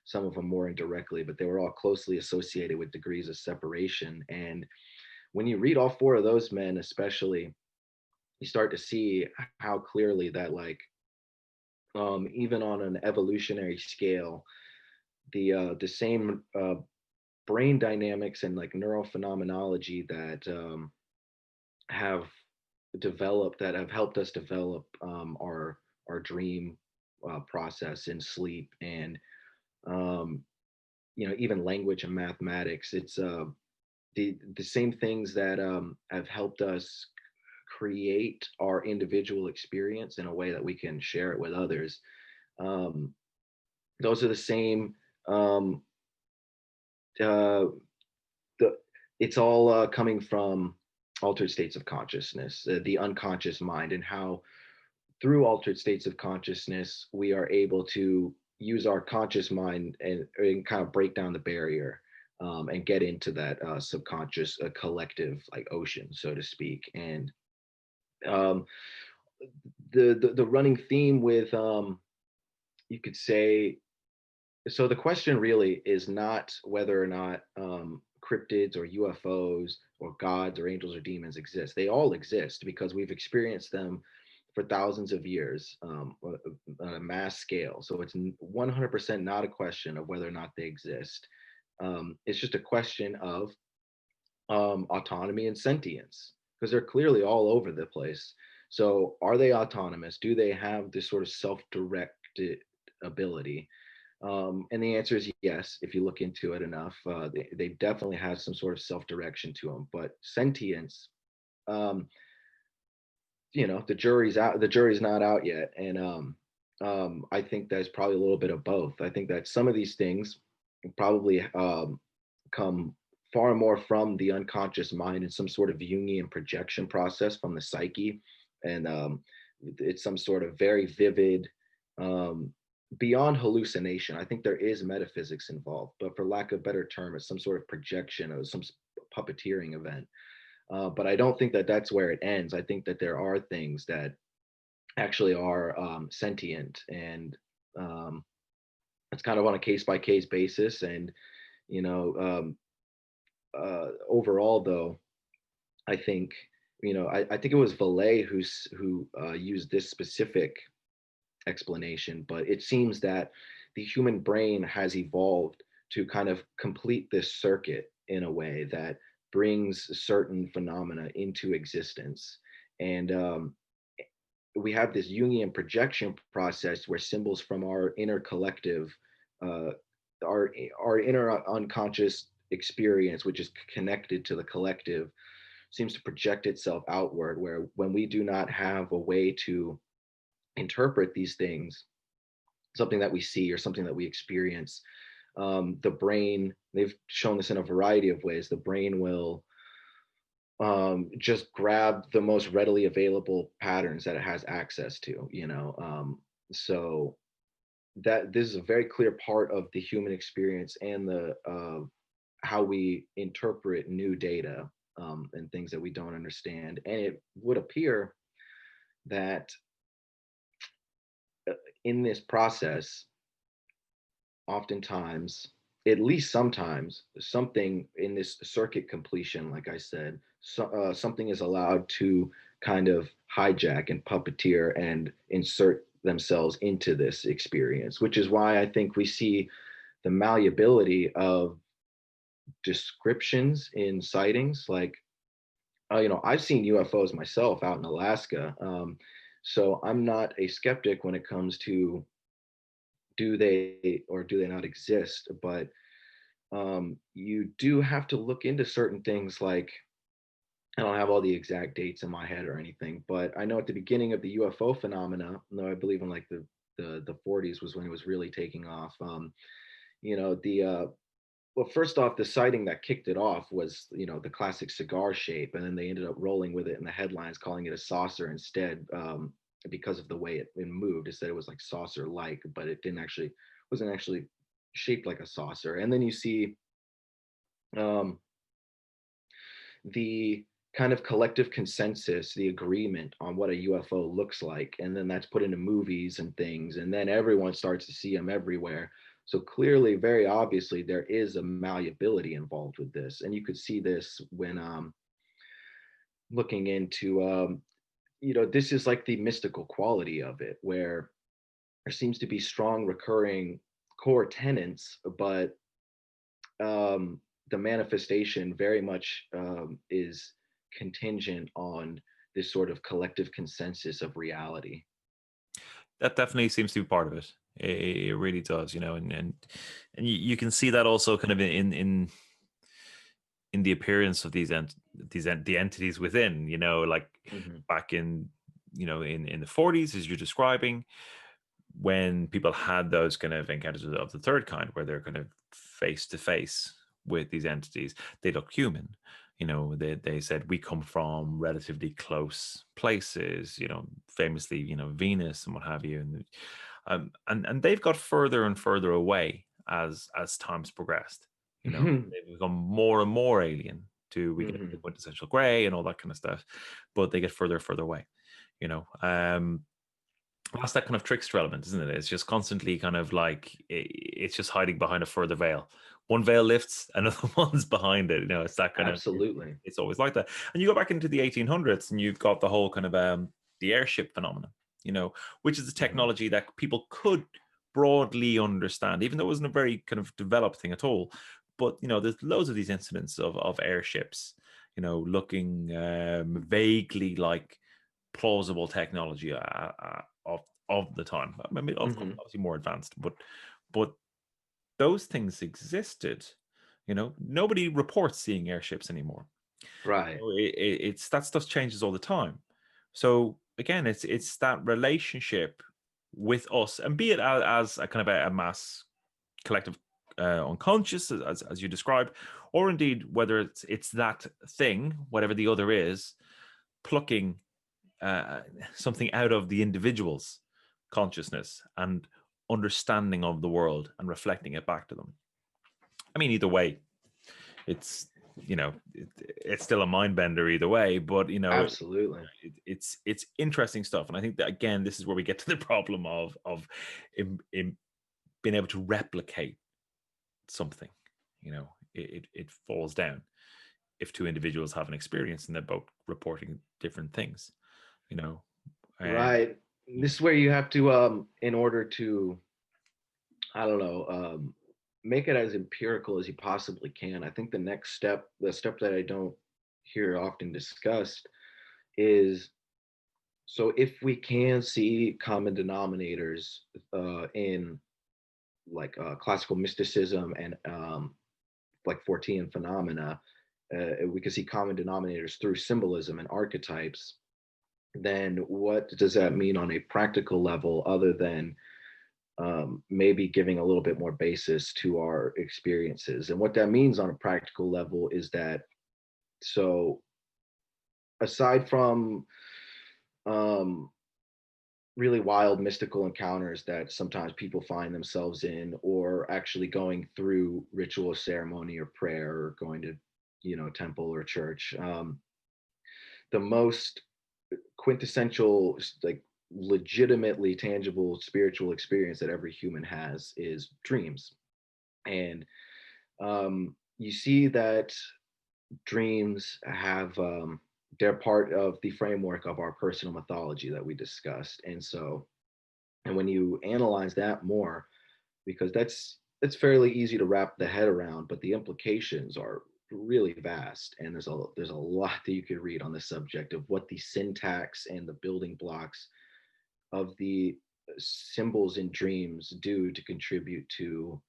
Speaker 1: Some of them more indirectly, but they were all closely associated with degrees of separation. And when you read all four of those men, especially, you start to see how clearly that, like, even on an evolutionary scale, the same brain dynamics and like neurophenomenology that have that have helped us develop our dream process in sleep, and um, even language and mathematics. It's the same things that have helped us create our individual experience in a way that we can share it with others. Um, those are the same. Um, uh, the it's all coming from altered states of consciousness, the unconscious mind, and how through altered states of consciousness we are able to use our conscious mind and kind of break down the barrier, and get into that subconscious collective, like ocean, so to speak. And um, the running theme with, you could say, So the question really is not whether or not cryptids or UFOs or gods or angels or demons exist. They all exist because we've experienced them for thousands of years on a mass scale. So it's 100% not a question of whether or not they exist. It's just a question of autonomy and sentience because they're clearly all over the place. So are they autonomous? Do they have this sort of self-directed ability? And the answer is yes, if you look into it enough. They definitely have some sort of self-direction to them, but sentience, um, the jury's out. The jury's not out yet, and I think that's probably a little bit of both. I think that some of these things probably come far more from the unconscious mind and some sort of Jungian projection process from the psyche, and it's some sort of very vivid, beyond hallucination. I think there is metaphysics involved, but for lack of a better term, it's some sort of projection or some puppeteering event. But I don't think that that's where it ends. I think that there are things that actually are sentient, and it's kind of on a case by case basis. And you know, overall, though, I think I think it was Valet who used this specific explanation, but it seems that the human brain has evolved to kind of complete this circuit in a way that brings certain phenomena into existence. And we have this Jungian projection process where symbols from our inner collective, uh, our inner unconscious experience, which is connected to the collective, seems to project itself outward. Where when we do not have a way to interpret these things, something that we see or something that we experience, the brain, they've shown this in a variety of ways, the brain will just grab the most readily available patterns that it has access to. So that this is a very clear part of the human experience and the how we interpret new data, and things that we don't understand. And it would appear that in this process, oftentimes, at least sometimes, something in this circuit completion, like I said, something is allowed to kind of hijack and puppeteer and insert themselves into this experience, which is why I think we see the malleability of descriptions in sightings. Like, I've seen UFOs myself out in Alaska. So I'm not a skeptic when it comes to do they or do they not exist, but you do have to look into certain things. Like, I don't have all the exact dates in my head or anything, but I know at the beginning of the UFO phenomena, no, I believe in like the 40s was when it was really taking off. The Well, first off, the sighting that kicked it off was, the classic cigar shape, and then they ended up rolling with it in the headlines, calling it a saucer instead, because of the way it moved. It said it was like saucer-like, but it didn't actually wasn't actually shaped like a saucer. And then you see um, the kind of collective consensus, the agreement on what a UFO looks like, and then that's put into movies and things, and then everyone starts to see them everywhere. So clearly, very obviously, there is a malleability involved with this, and you could see this when looking into, this is like the mystical quality of it, where there seems to be strong recurring core tenets, but the manifestation very much is contingent on this sort of collective consensus of reality.
Speaker 2: That definitely seems to be part of it. It really does, and you can see that also kind of in the appearance of the entities within, like
Speaker 1: Mhm.
Speaker 2: back in in the 40s, as you're describing, when people had those kind of encounters of the third kind, where they're kind of face to face with these entities, they look human. They said we come from relatively close places, famously, Venus and what have you. And they've got further and further away as time's progressed.
Speaker 1: Mhm.
Speaker 2: They've become more and more alien to we get the
Speaker 1: Mhm.
Speaker 2: quintessential gray and all that kind of stuff, but they get further and further away. You know, um, that's that kind of trickster element, isn't it? It's just constantly kind of like it's just hiding behind a further veil. One veil lifts, another one's behind it. It's that kind of
Speaker 1: Absolutely.
Speaker 2: it's always like that. And you go back into the 1800s, and you've got the whole kind of the airship phenomenon. Which is a
Speaker 1: Mhm.
Speaker 2: technology that people could broadly understand, even though it wasn't a very kind of developed thing at all. But there's loads of these incidents of airships, looking vaguely like plausible technology of the time. I mean, of course,
Speaker 1: Mhm.
Speaker 2: obviously more advanced, but those things existed. Nobody reports seeing airships anymore.
Speaker 1: Right.
Speaker 2: It's that stuff changes all the time. So again, it's that relationship with us, and be it as a kind of a mass collective unconscious, as you describe, or indeed whether it's that thing, whatever the other is, plucking uh, something out of the individual's consciousness and understanding of the world and reflecting it back to them. I mean, either way, it's it's still a mind bender either way, but
Speaker 1: Absolutely.
Speaker 2: it's interesting stuff. And I think that again, this is where we get to the problem of in being able to replicate something. It falls down if two individuals have an experience and they're both reporting different things. You know, and
Speaker 1: Right. This is where you have to, in order to, I don't know, make it as empirical as you possibly can. I think the next step, the step that I don't hear often discussed, is so if we can see common denominators in like classical mysticism and like fortean phenomena, we can see common denominators through symbolism and archetypes. Then what does that mean on a practical level, other than maybe giving a little bit more basis to our experiences? And what that means on a practical level is that, so aside from um, really wild mystical encounters that sometimes people find themselves in, or actually going through ritual ceremony or prayer or going to, temple or church, the most quintessential, like legitimately tangible spiritual experience that every human has is dreams. And you see that dreams have, they're part of the framework of our personal mythology that we discussed. And when you analyze that more, because that's fairly easy to wrap the head around, but the implications are really vast, and there's a lot that you could read on the subject of what the syntax and the building blocks of the symbols in dreams do to contribute to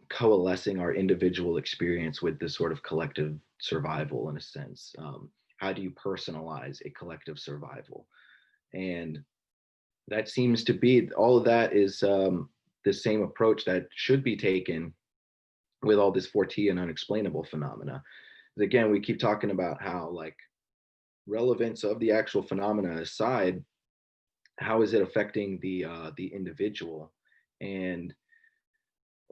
Speaker 1: coalescing our individual experience with this sort of collective survival, in a sense. How do you personalize a collective survival? And that seems to be, all of that is the same approach that should be taken with all this fortean unexplainable phenomena. Again, we keep talking about how, like, relevance of the actual phenomena aside, how is it affecting the individual? And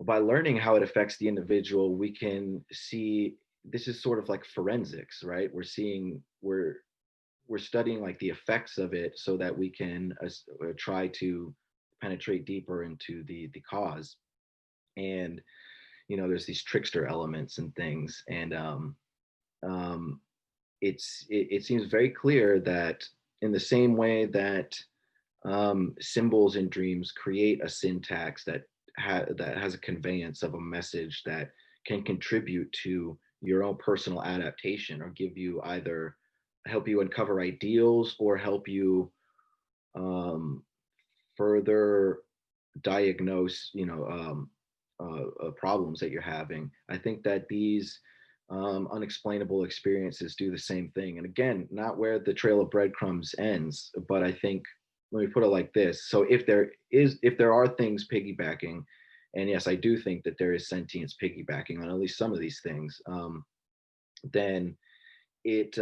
Speaker 1: by learning how it affects the individual, we can see, this is sort of like forensics, right? We're studying like the effects of it so that we can try to penetrate deeper into the cause. And there's these trickster elements and things, and um, it seems very clear that in the same way that symbols in dreams create a syntax that has a conveyance of a message that can contribute to your own personal adaptation, or give you, either help you uncover ideals or help you um, further diagnose, problems that you're having. I think that these unexplainable experiences do the same thing. And again, not where the trail of breadcrumbs ends, but I think, let me put it like this. So if there are things piggybacking, and yes, I do think that there is sentience piggybacking on at least some of these things, then it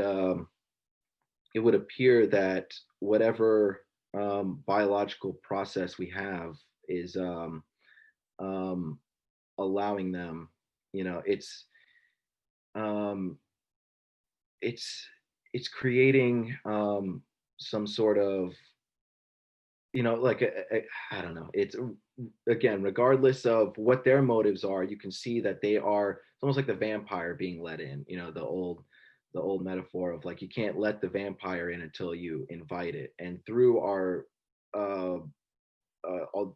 Speaker 1: it would appear that whatever biological process we have is um, allowing them, you know it's um, it's it's creating some sort of like I don't know. It's again, regardless of what their motives are, you can see that they are. It's almost like the vampire being let in. The old metaphor of like you can't let the vampire in until you invite it. And through our uh,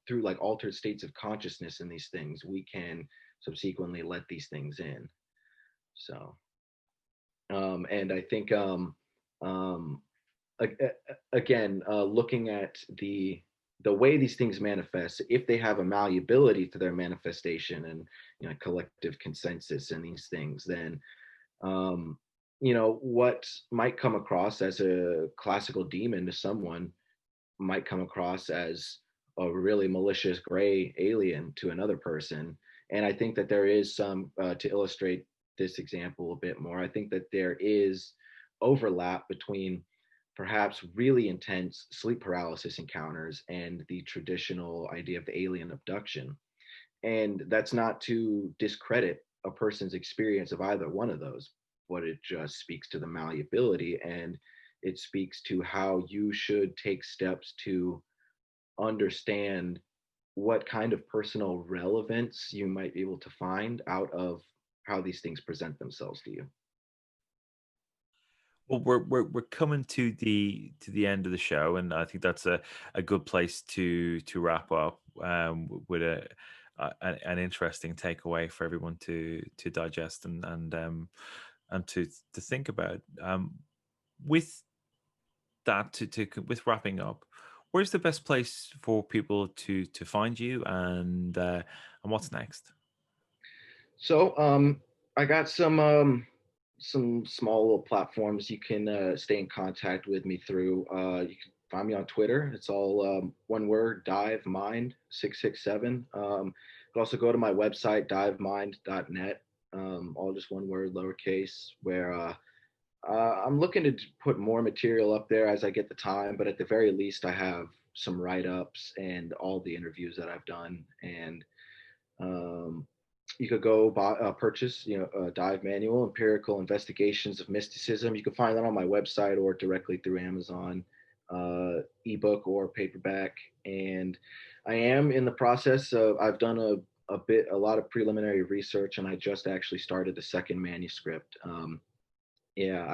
Speaker 1: through like altered states of consciousness in these things, we can subsequently let these things in. So, and I think um, again, looking at the way these things manifest, if they have a malleability to their manifestation and collective consensus in these things, then what might come across as a classical demon to someone might come across as a really malicious gray alien to another person. And I think that there is some, to illustrate this example a bit more, I think that there is overlap between perhaps really intense sleep paralysis encounters and the traditional idea of the alien abduction. And that's not to discredit a person's experience of either one of those, but it just speaks to the malleability, and it speaks to how you should take steps to understand what kind of personal relevance you might be able to find out of how these things present themselves to you.
Speaker 2: Well, we're coming to the end of the show, and I think that's a good place to wrap up with an interesting takeaway for everyone to digest and to think about. With that, with wrapping up, where's the best place for people to find you, and what's next?
Speaker 1: So I got some small little platforms you can stay in contact with me through. You can find me on Twitter. It's all one word, Dive Mind 667. You can also go to my website, divemind.net, all just one word, lowercase, where I'm looking to put more material up there as I get the time, but at the very least, I have some write ups and all the interviews that I've done. And um, you could go purchase, a dive manual, Empirical Investigations of Mysticism. You can find that on my website or directly through Amazon, ebook or paperback. And I am in the process of, I've done a lot of preliminary research, and I just actually started the second manuscript. Yeah,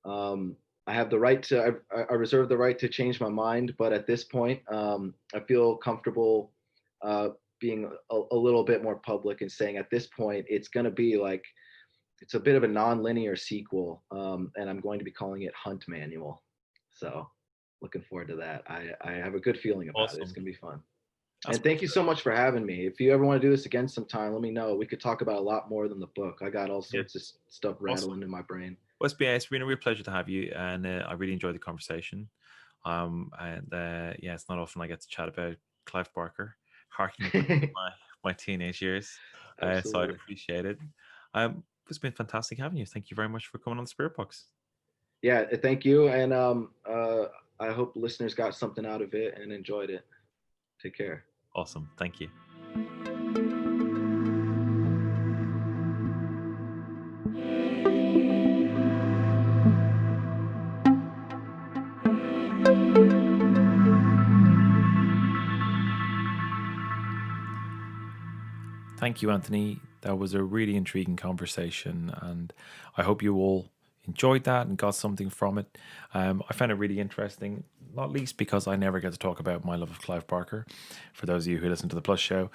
Speaker 1: um, I have the right to, I reserve the right to change my mind, but at this point, I feel comfortable uh, being a little bit more public and saying at this point, it's going to be like, it's a bit of a non-linear sequel, and I'm going to be calling it Hunt Manual. So looking forward to that. I have a good feeling about it. It's
Speaker 2: Awesome.
Speaker 1: going to be fun.
Speaker 2: That's
Speaker 1: And thank you so
Speaker 2: perfect.
Speaker 1: much for having me. If you ever want to do this again sometime, let me know. We could talk about a lot more than the book. I got all
Speaker 2: Yeah.
Speaker 1: sorts of stuff
Speaker 2: Awesome.
Speaker 1: rattling in my brain.
Speaker 2: Well, it's been a real pleasure to have you, and I really enjoyed the conversation. And yeah, it's not often I get to chat about Clive Barker, harking back to my teenage years. So I
Speaker 1: Absolutely.
Speaker 2: appreciate it. It's been fantastic having you. Thank you very much for coming on the Spirit Box.
Speaker 1: Yeah, thank you. And I hope listeners got something out of it and enjoyed it. Take care.
Speaker 2: Awesome. Thank you. Thank you, Anthony. That was a really intriguing conversation, and I hope you all enjoyed that and got something from it. I found it really interesting, not least because I never get to talk about my love of Clive Barker, for those of you who listen to the Plus show.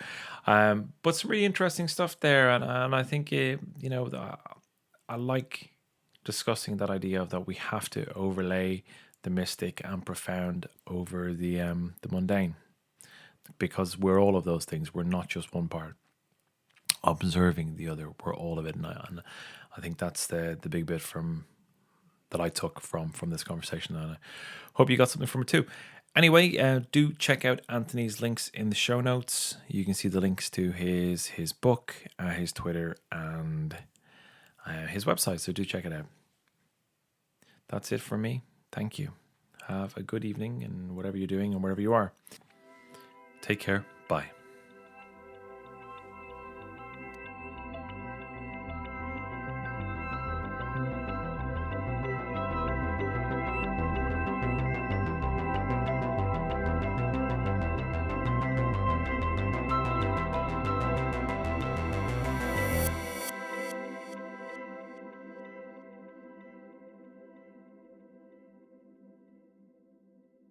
Speaker 2: But some really interesting stuff there, and I think I like discussing that idea of that we have to overlay the mystic and profound over the mundane, because we're all of those things. We're not just one part observing the other. We're all of it, and I think that's the big bit from that I took from this conversation, and I hope you got something from it too. Anyway, do check out Anthony's links in the show notes. You can see the links to his book, his Twitter, and his website. So do check it out. That's it from me. Thank you. Have a good evening and whatever you're doing and wherever you are. Take care. Bye.